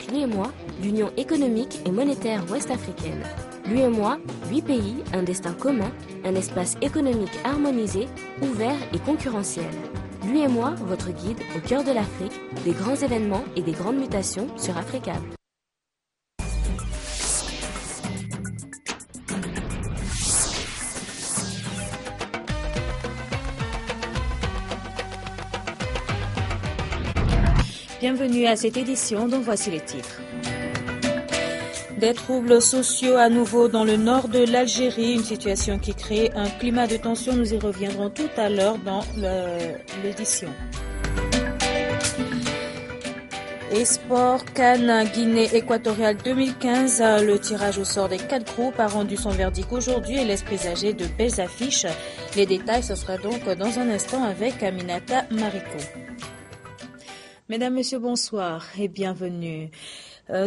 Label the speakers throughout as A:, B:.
A: avec l'UEMOA, l'Union économique et monétaire ouest-africaine. L'UEMOA, 8 pays, un destin commun, un espace économique harmonisé, ouvert et concurrentiel. L'UEMOA, votre guide au cœur de l'Afrique, des grands événements et des grandes mutations sur Africable.
B: Bienvenue à cette édition dont voici les titres. Des troubles sociaux à nouveau dans le nord de l'Algérie, une situation qui crée un climat de tension. Nous y reviendrons tout à l'heure dans l'édition. Et sport, CAN Guinée équatoriale 2015, le tirage au sort des 4 groupes a rendu son verdict aujourd'hui et laisse présager de belles affiches. Les détails, ce sera donc dans un instant avec Aminata Mariko. Mesdames, Messieurs, bonsoir et bienvenue.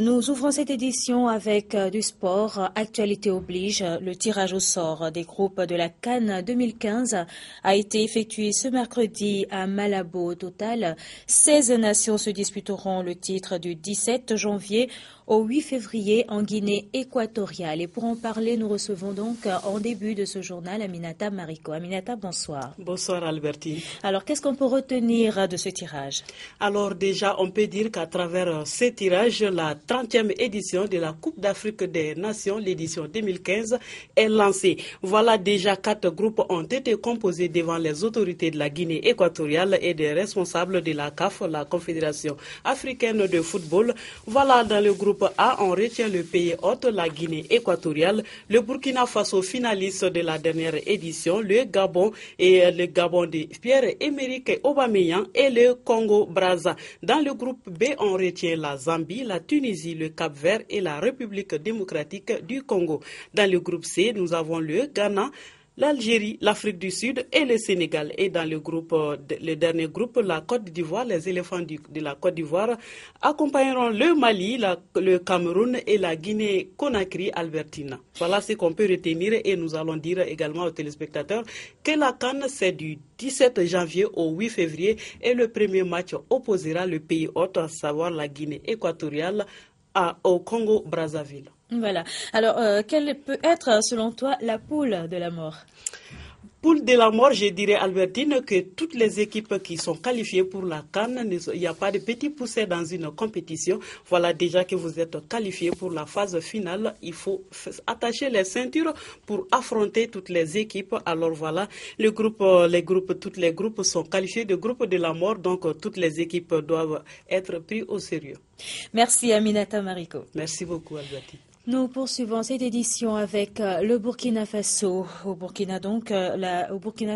B: Nous ouvrons cette édition avec du sport. Actualité oblige, le tirage au sort des groupes de la CAN 2015 a été effectué ce mercredi à Malabo. Au total, 16 nations se disputeront le titre du 17 janvier au 8 février en Guinée équatoriale. Et pour en parler, nous recevons donc en début de ce journal Aminata Mariko. Aminata, bonsoir.
C: Bonsoir Albertine.
B: Alors, qu'est-ce qu'on peut retenir de ce tirage?
C: Alors déjà, on peut dire qu'à travers ce tirage, la 30e édition de la Coupe d'Afrique des Nations, l'édition 2015, est lancée. Voilà, déjà 4 groupes ont été composés devant les autorités de la Guinée équatoriale et des responsables de la CAF, la Confédération africaine de football. Voilà, dans le groupe A, on retient le pays hôte, la Guinée équatoriale, le Burkina Faso finaliste de la dernière édition, le Gabon et le Gabon de Pierre-Emerick Aubameyang et le Congo-Brazza. Dans le groupe B, on retient la Zambie, la Tunisie, le Cap-Vert et la République démocratique du Congo. Dans le groupe C, nous avons le Ghana, l'Algérie, l'Afrique du Sud et le Sénégal. Et dans le dernier groupe, la Côte d'Ivoire, les éléphants de la Côte d'Ivoire accompagneront le Mali, le Cameroun et la Guinée-Conakry Albertine. Voilà ce qu'on peut retenir et nous allons dire également aux téléspectateurs que la CAN, c'est du 17 janvier au 8 février et le premier match opposera le pays hôte, à savoir la Guinée équatoriale, au Congo-Brazzaville.
B: Voilà. Alors, quelle peut être, selon toi, la poule de la mort?
C: Poule de la mort, je dirais, Albertine, que toutes les équipes qui sont qualifiées pour la CAN, il n'y a pas de petits poussés dans une compétition. Voilà, déjà que vous êtes qualifiés pour la phase finale, il faut attacher les ceintures pour affronter toutes les équipes. Alors voilà, tous les groupes sont qualifiés de groupe de la mort, donc toutes les équipes doivent être prises au sérieux.
B: Merci Aminata Mariko.
C: Merci beaucoup, Albertine.
B: Nous poursuivons cette édition avec le Burkina Faso. Au Burkina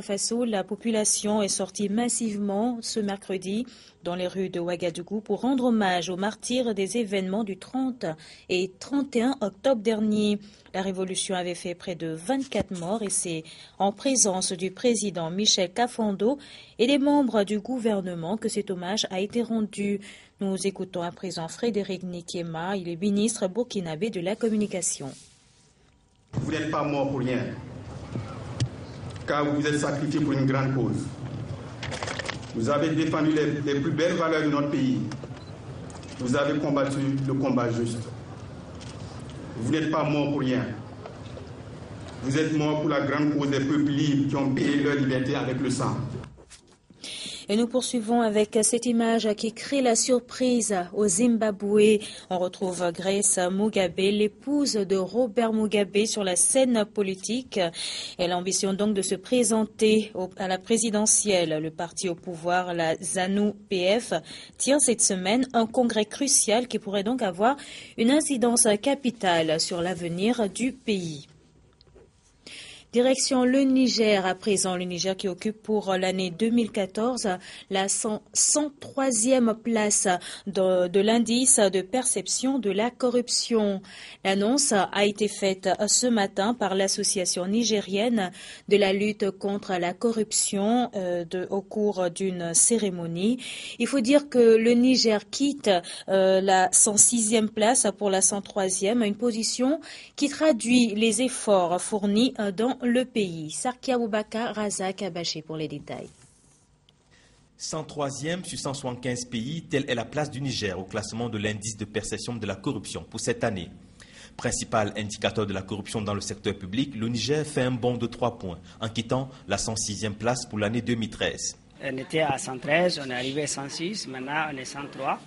B: Faso, la population est sortie massivement ce mercredi dans les rues de Ouagadougou pour rendre hommage aux martyrs des événements du 30 et 31 octobre dernier. La révolution avait fait près de 24 morts et c'est en présence du président Michel Kafando et des membres du gouvernement que cet hommage a été rendu. Nous écoutons à présent Frédéric Nikiema, il est ministre burkinabé de la communication.
D: Vous n'êtes pas mort pour rien, car vous vous êtes sacrifié pour une grande cause. Vous avez défendu les plus belles valeurs de notre pays. Vous avez combattu le combat juste. Vous n'êtes pas mort pour rien. Vous êtes mort pour la grande cause des peuples libres qui ont payé leur liberté avec le sang.
B: Et nous poursuivons avec cette image qui crée la surprise au Zimbabwe. On retrouve Grace Mugabe, l'épouse de Robert Mugabe, sur la scène politique. Elle a l'ambition donc de se présenter à la présidentielle. Le parti au pouvoir, la ZANU-PF, tient cette semaine un congrès crucial qui pourrait donc avoir une incidence capitale sur l'avenir du pays. Direction le Niger à présent, le Niger qui occupe pour l'année 2014 la 103e place de l'indice de perception de la corruption. L'annonce a été faite ce matin par l'association nigérienne de la lutte contre la corruption au cours d'une cérémonie. Il faut dire que le Niger quitte la 106e place pour la 103e, une position qui traduit les efforts fournis dans le pays. Sarkia Boubaka, Razak Abaché pour les détails.
E: 103e sur 175 pays, telle est la place du Niger au classement de l'indice de perception de la corruption pour cette année. Principal indicateur de la corruption dans le secteur public, le Niger fait un bond de 3 points, en quittant la 106e place pour l'année 2013.
F: On était à 113, on est arrivé à 106, maintenant on est 103.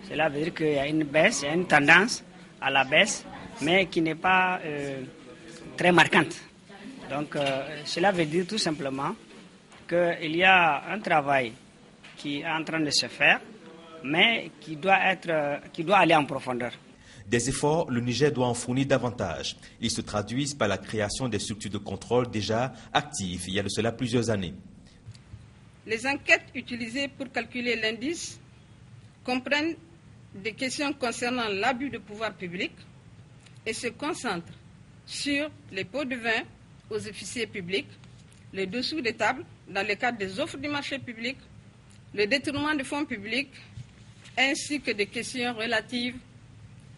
F: Cela veut dire qu'il y a une baisse, il y a une tendance à la baisse, mais qui n'est pas très marquante. Donc cela veut dire tout simplement qu'il y a un travail qui est en train de se faire, mais qui doit aller en profondeur.
E: Des efforts, le Niger doit en fournir davantage. Ils se traduisent par la création des structures de contrôle déjà actives il y a de cela plusieurs années.
G: Les enquêtes utilisées pour calculer l'indice comprennent des questions concernant l'abus de pouvoir public et se concentrent sur les pots de vin aux officiers publics, les dessous des tables dans le cadre des offres du marché public, le détournement de fonds publics, ainsi que des questions relatives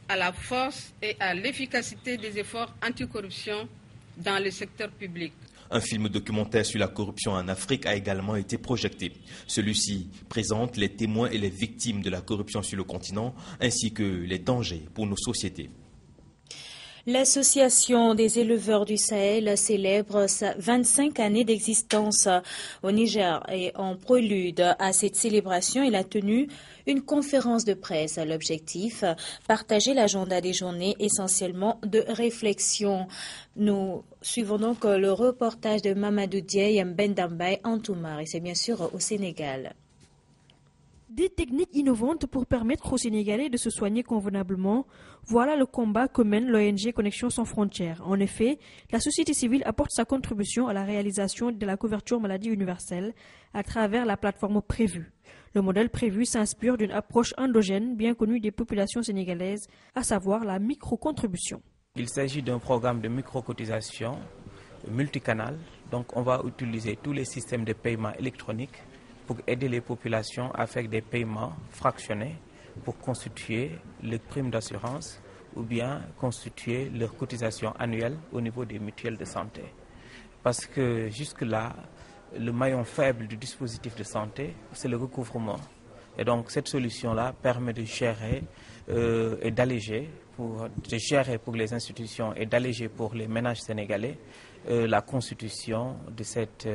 G: à la force et à l'efficacité des efforts anticorruption dans le secteur public.
E: Un film documentaire sur la corruption en Afrique a également été projeté. Celui-ci présente les témoins et les victimes de la corruption sur le continent, ainsi que les dangers pour nos sociétés.
B: L'Association des éleveurs du Sahel célèbre sa 25 années d'existence au Niger et en prélude à cette célébration, il a tenu une conférence de presse. L'objectif, partager l'agenda des journées essentiellement de réflexion. Nous suivons donc le reportage de Mamadou Dieye Mbendambay en Toumar et c'est bien sûr au Sénégal.
H: Des techniques innovantes pour permettre aux Sénégalais de se soigner convenablement, voilà le combat que mène l'ONG Connexion sans frontières. En effet, la société civile apporte sa contribution à la réalisation de la couverture maladie universelle à travers la plateforme Prévue. Le modèle Prévu s'inspire d'une approche endogène bien connue des populations sénégalaises, à savoir la micro-contribution.
I: Il s'agit d'un programme de micro-cotisation multicanal. Donc on va utiliser tous les systèmes de paiement électronique pour aider les populations à faire des paiements fractionnés pour constituer les primes d'assurance ou bien constituer leurs cotisations annuelles au niveau des mutuelles de santé. Parce que jusque-là, le maillon faible du dispositif de santé, c'est le recouvrement. Et donc cette solution-là permet de gérer et d'alléger, de gérer pour les institutions et d'alléger pour les ménages sénégalais la constitution de cette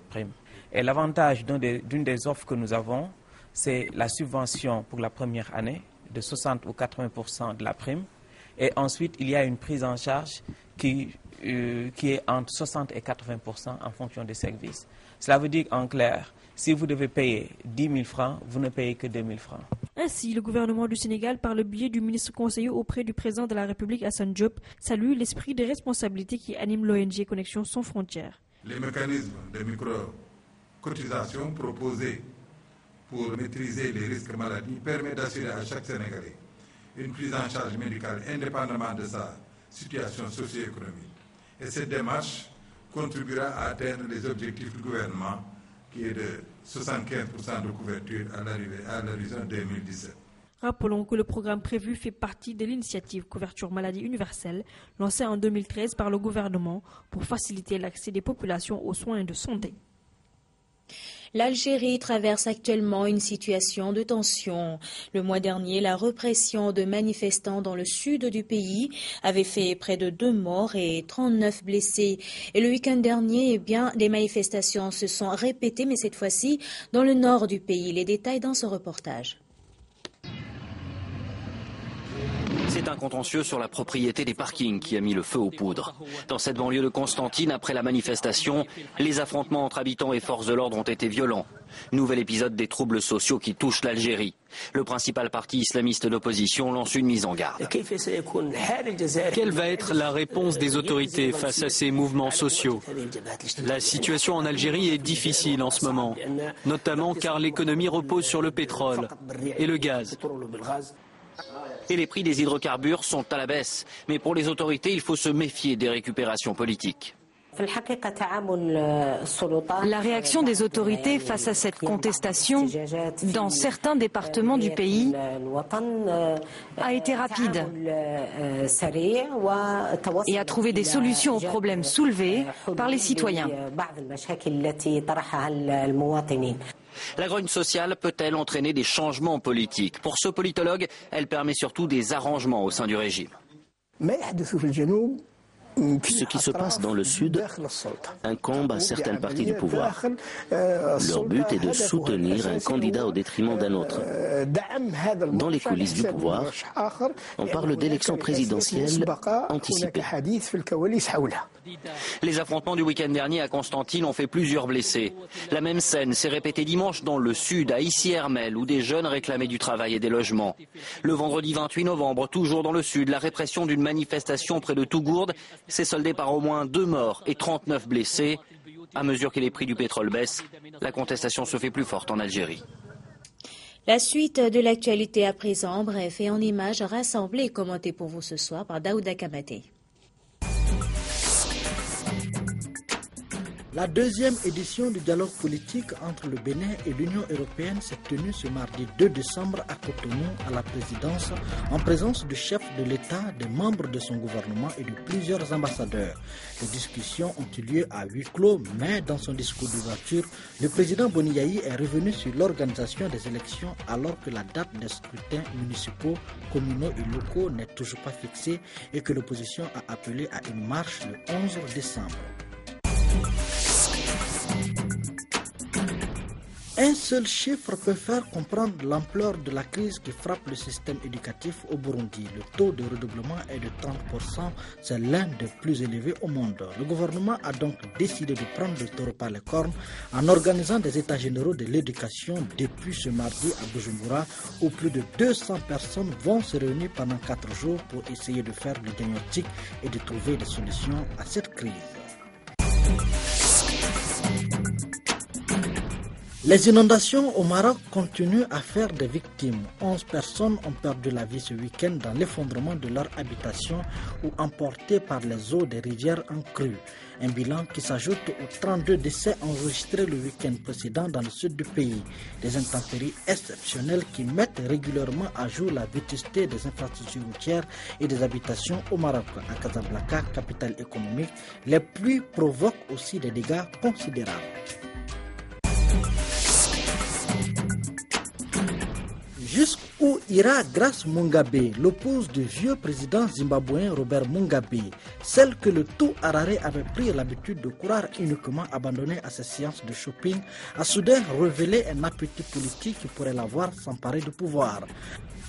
I: prime. Et l'avantage d'une des offres que nous avons, c'est la subvention pour la première année de 60 ou 80% de la prime. Et ensuite, il y a une prise en charge qui est entre 60 et 80% en fonction des services. Cela veut dire en clair, si vous devez payer 10 000 francs, vous ne payez que 2 000 francs.
H: Ainsi, le gouvernement du Sénégal, par le biais du ministre conseiller auprès du président de la République, Assane Diop, salue l'esprit de responsabilité qui anime l'ONG Connexion sans frontières.
J: Les mécanismes de micro-cotisation proposés pour maîtriser les risques maladies permettent d'assurer à chaque Sénégalais une prise en charge médicale indépendamment de sa situation socio-économique. Et cette démarche contribuera à atteindre les objectifs du gouvernement qui est de 75% de couverture à l'horizon 2017.
H: Rappelons que le programme Prévu fait partie de l'initiative Couverture Maladie Universelle lancée en 2013 par le gouvernement pour faciliter l'accès des populations aux soins de santé.
B: L'Algérie traverse actuellement une situation de tension. Le mois dernier, la répression de manifestants dans le sud du pays avait fait près de 2 morts et 39 blessés. Et le week-end dernier, des manifestations se sont répétées, mais cette fois-ci dans le nord du pays. Les détails dans ce reportage.
K: C'est un contentieux sur la propriété des parkings qui a mis le feu aux poudres. Dans cette banlieue de Constantine, après la manifestation, les affrontements entre habitants et forces de l'ordre ont été violents. Nouvel épisode des troubles sociaux qui touchent l'Algérie. Le principal parti islamiste d'opposition lance une mise en garde.
L: Quelle va être la réponse des autorités face à ces mouvements sociaux? La situation en Algérie est difficile en ce moment, notamment car l'économie repose sur le pétrole et le gaz.
K: Et les prix des hydrocarbures sont à la baisse. Mais pour les autorités, il faut se méfier des récupérations politiques.
M: La réaction des autorités face à cette contestation dans certains départements du pays a été rapide et a trouvé des solutions aux problèmes soulevés par les citoyens.
K: La grogne sociale peut-elle entraîner des changements politiques? Pour ce politologue, elle permet surtout des arrangements au sein du régime.
N: Ce qui se passe dans le Sud incombe à certaines parties du pouvoir. Leur but est de soutenir un candidat au détriment d'un autre. Dans les coulisses du pouvoir, on parle d'élections présidentielles anticipées.
K: Les affrontements du week-end dernier à Constantine ont fait plusieurs blessés. La même scène s'est répétée dimanche dans le Sud, à Issy-Hermel, où des jeunes réclamaient du travail et des logements. Le vendredi 28 novembre, toujours dans le Sud, la répression d'une manifestation près de Tougourde s'est soldée par au moins 2 morts et 39 blessés. À mesure que les prix du pétrole baissent, la contestation se fait plus forte en Algérie.
B: La suite de l'actualité à présent, bref et en images rassemblées et commentées pour vous ce soir par Daouda Kamaté.
O: La deuxième édition du dialogue politique entre le Bénin et l'Union européenne s'est tenue ce mardi 2 décembre à Cotonou à la présidence en présence du chef de l'État, des membres de son gouvernement et de plusieurs ambassadeurs. Les discussions ont eu lieu à huis clos, mais dans son discours d'ouverture, le président Boni Yayi est revenu sur l'organisation des élections alors que la date des scrutins municipaux, communaux et locaux n'est toujours pas fixée et que l'opposition a appelé à une marche le 11 décembre. Un seul chiffre peut faire comprendre l'ampleur de la crise qui frappe le système éducatif au Burundi. Le taux de redoublement est de 30%, c'est l'un des plus élevés au monde. Le gouvernement a donc décidé de prendre le taureau par les cornes en organisant des états généraux de l'éducation depuis ce mardi à Bujumbura, où plus de 200 personnes vont se réunir pendant 4 jours pour essayer de faire le diagnostic et de trouver des solutions à cette crise. Les inondations au Maroc continuent à faire des victimes. 11 personnes ont perdu la vie ce week-end dans l'effondrement de leur habitation ou emportées par les eaux des rivières en crue. Un bilan qui s'ajoute aux 32 décès enregistrés le week-end précédent dans le sud du pays. Des intempéries exceptionnelles qui mettent régulièrement à jour la vétusté des infrastructures routières et des habitations au Maroc. À Casablanca, capitale économique, les pluies provoquent aussi des dégâts considérables. Jusqu'où ira Grace Mugabe, l'épouse du vieux président zimbabwéen Robert Mugabe, celle que le tout Harare avait pris l'habitude de croire uniquement abandonnée à ses séances de shopping, a soudain révélé un appétit politique qui pourrait la voir s'emparer du pouvoir.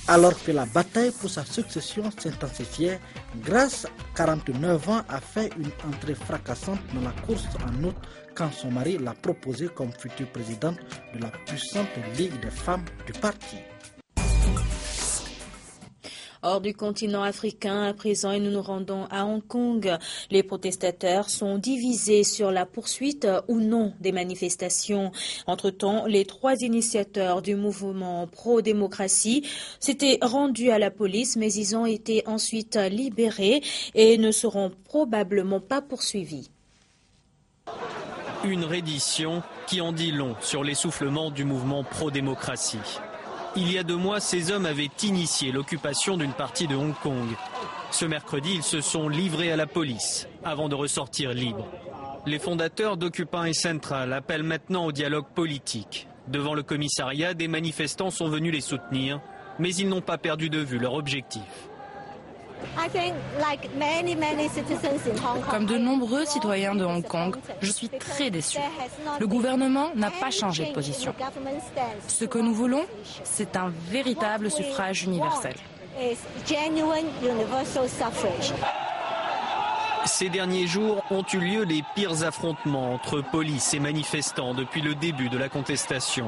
O: Alors que la bataille pour sa succession s'intensifiait, Grace, 49 ans, a fait une entrée fracassante dans la course en août quand son mari l'a proposée comme future présidente de la puissante Ligue des femmes du parti.
B: Hors du continent africain à présent et nous nous rendons à Hong Kong. Les protestateurs sont divisés sur la poursuite ou non des manifestations. Entre-temps, les 3 initiateurs du mouvement pro-démocratie s'étaient rendus à la police, mais ils ont été ensuite libérés et ne seront probablement pas poursuivis.
L: Une reddition qui en dit long sur l'essoufflement du mouvement pro-démocratie. Il y a 2 mois, ces hommes avaient initié l'occupation d'une partie de Hong Kong. Ce mercredi, ils se sont livrés à la police avant de ressortir libres. Les fondateurs d'Occupy Central appellent maintenant au dialogue politique. Devant le commissariat, des manifestants sont venus les soutenir, mais ils n'ont pas perdu de vue leur objectif.
P: Comme de nombreux citoyens de Hong Kong, je suis très déçu. Le gouvernement n'a pas changé de position. Ce que nous voulons, c'est un véritable suffrage universel.
L: Ces derniers jours ont eu lieu les pires affrontements entre police et manifestants depuis le début de la contestation,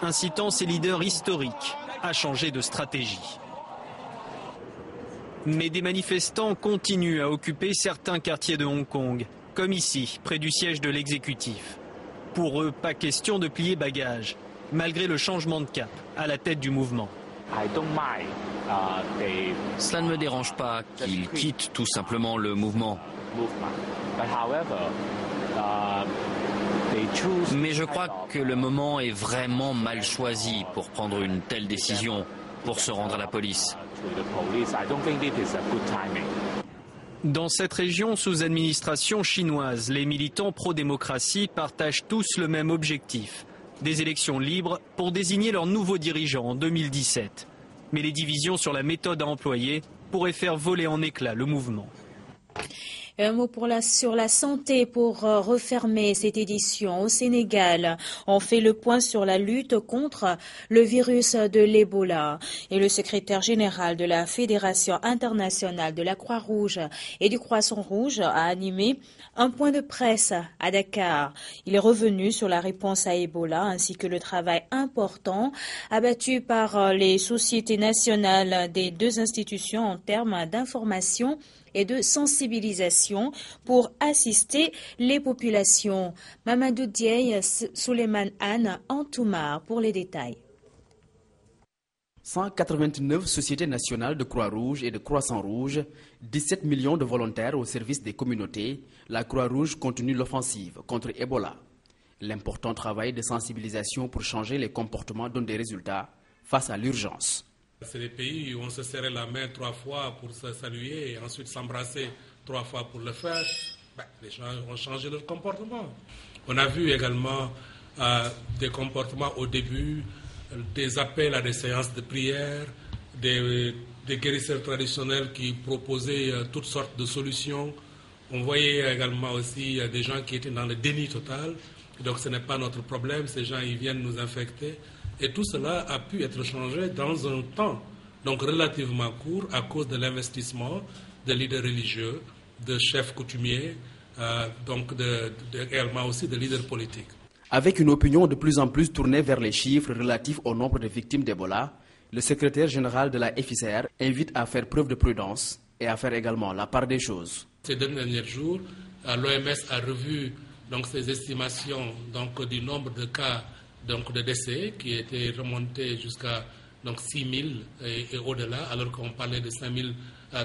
L: incitant ces leaders historiques à changer de stratégie. Mais des manifestants continuent à occuper certains quartiers de Hong Kong, comme ici, près du siège de l'exécutif. Pour eux, pas question de plier bagages, malgré le changement de cap à la tête du mouvement.
K: Cela ne me dérange pas qu'ils quittent tout simplement le mouvement. Mais je crois que le moment est vraiment mal choisi pour prendre une telle décision, pour se rendre à la police.
L: Dans cette région sous administration chinoise, les militants pro-démocratie partagent tous le même objectif, des élections libres pour désigner leur nouveau dirigeant en 2017. Mais les divisions sur la méthode à employer pourraient faire voler en éclats le mouvement.
B: Un mot sur la santé pour refermer cette édition. Au Sénégal, on fait le point sur la lutte contre le virus de l'Ebola. Et le secrétaire général de la Fédération internationale de la Croix-Rouge et du Croissant-Rouge a animé un point de presse à Dakar. Il est revenu sur la réponse à Ebola ainsi que le travail important abattu par les sociétés nationales des deux institutions en termes d'information et de sensibilisation pour assister les populations. Mamadou Dieye, Souleymane Anne, Antoumar pour les détails.
Q: 189 sociétés nationales de Croix-Rouge et de Croissant-Rouge, 17 millions de volontaires au service des communautés, la Croix-Rouge continue l'offensive contre Ebola. L'important travail de sensibilisation pour changer les comportements donne des résultats face à l'urgence.
R: C'est des pays où on se serrait la main 3 fois pour se saluer et ensuite s'embrasser 3 fois pour le faire. Les gens ont changé leur comportement. On a vu également des comportements au début, des appels à des séances de prière, des guérisseurs traditionnels qui proposaient toutes sortes de solutions. On voyait également aussi des gens qui étaient dans le déni total. Donc ce n'est pas notre problème, ces gens ils viennent nous infecter. Et tout cela a pu être changé dans un temps donc relativement court à cause de l'investissement de leaders religieux, de chefs coutumiers, également aussi de leaders politiques.
Q: Avec une opinion de plus en plus tournée vers les chiffres relatifs au nombre de victimes d'Ebola, le secrétaire général de la FICR invite à faire preuve de prudence et à faire également la part des choses.
R: Ces derniers jours, l'OMS a revu donc, ses estimations du nombre de cas de décès qui étaient remontés jusqu'à 6 000 et au-delà, alors qu'on parlait de 5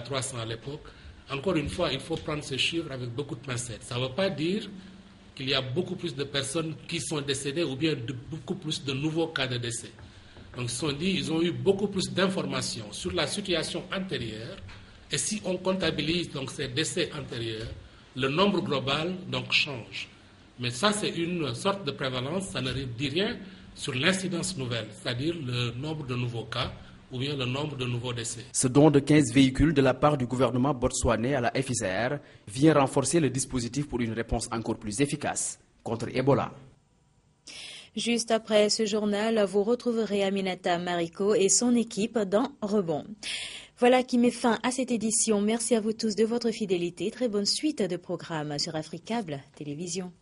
R: 300 à l'époque. Encore une fois, il faut prendre ces chiffres avec beaucoup de pincettes. Ça ne veut pas dire qu'il y a beaucoup plus de personnes qui sont décédées ou bien beaucoup plus de nouveaux cas de décès. Donc ils ont eu beaucoup plus d'informations sur la situation antérieure et si on comptabilise ces décès antérieurs, le nombre global change. Mais ça, c'est une sorte de prévalence, ça ne dit rien sur l'incidence nouvelle, c'est-à-dire le nombre de nouveaux cas ou bien le nombre de nouveaux décès.
Q: Ce don de 15 véhicules de la part du gouvernement botswanais à la FICR vient renforcer le dispositif pour une réponse encore plus efficace contre Ebola.
B: Juste après ce journal, vous retrouverez Aminata Mariko et son équipe dans Rebond. Voilà qui met fin à cette édition. Merci à vous tous de votre fidélité. Très bonne suite de programmes sur Africable Télévision.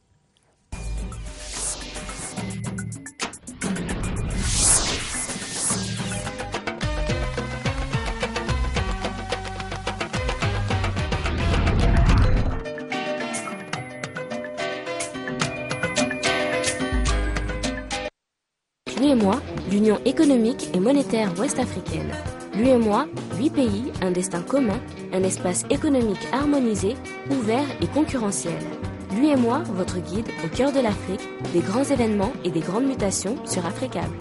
A: L'UEMOA, l'Union économique et monétaire ouest-africaine. L'UEMOA, 8 pays, un destin commun, un espace économique harmonisé, ouvert et concurrentiel. L'UEMOA, votre guide au cœur de l'Afrique, des grands événements et des grandes mutations sur Africable.